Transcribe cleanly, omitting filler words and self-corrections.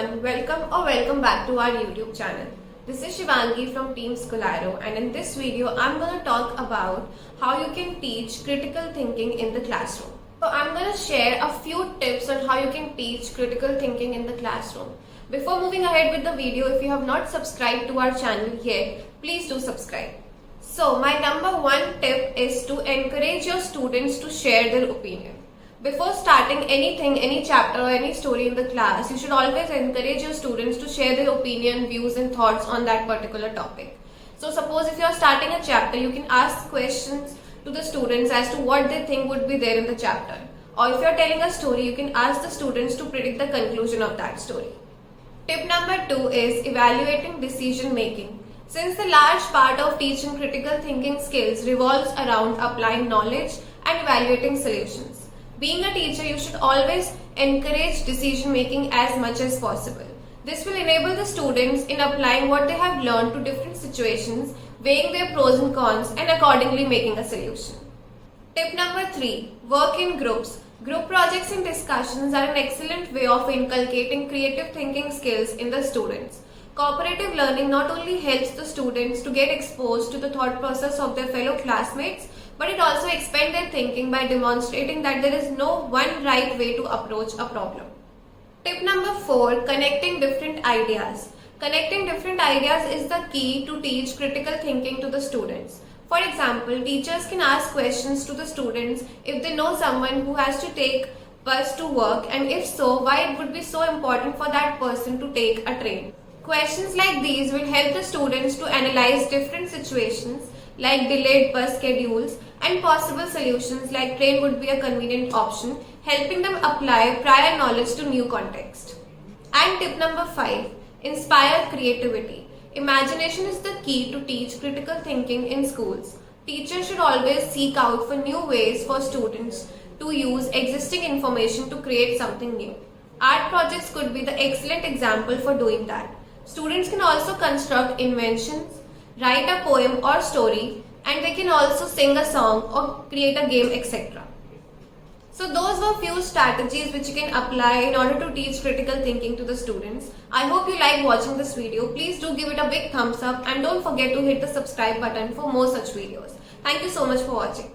everyone, welcome back to our YouTube channel. This is Shivangi from Team Scholaro, and in this video I'm going to talk about how you can teach critical thinking in the classroom. So I'm going to share a few tips on how you can teach critical thinking in the classroom. Before moving ahead with the video, if you have not subscribed to our channel yet, please do subscribe. So my number one tip is to encourage your students to share their opinion. Before starting anything, any chapter or any story in the class, you should always encourage your students to share their opinion, views and thoughts on that particular topic. So suppose if you are starting a chapter, you can ask questions to the students as to what they think would be there in the chapter. Or if you are telling a story, you can ask the students to predict the conclusion of that story. Tip number 2 is evaluating decision making. Since the large part of teaching critical thinking skills revolves around applying knowledge and evaluating solutions. Being a teacher, you should always encourage decision making as much as possible. This will enable the students in applying what they have learned to different situations, weighing their pros and cons and accordingly making a solution. Tip number 3, work in groups. Group projects and discussions are an excellent way of inculcating creative thinking skills in the students. Cooperative learning not only helps the students to get exposed to the thought process of their fellow classmates, but it also expands their thinking by demonstrating that there is no one right way to approach a problem. Tip number 4, connecting different ideas. Connecting different ideas is the key to teach critical thinking to the students. For example, teachers can ask questions to the students if they know someone who has to take bus to work, and if so, why it would be so important for that person to take a train. Questions like these will help the students to analyze different situations like delayed bus schedules and possible solutions like train would be a convenient option, helping them apply prior knowledge to new context. And tip number 5, inspire creativity. Imagination is the key to teach critical thinking in schools. Teachers should always seek out for new ways for students to use existing information to create something new. Art projects could be the excellent example for doing that. Students can also construct inventions, write a poem or story, and they can also sing a song or create a game, etc. So those were few strategies which you can apply in order to teach critical thinking to the students. I hope you like watching this video. Please do give it a big thumbs up and don't forget to hit the subscribe button for more such videos. Thank you so much for watching.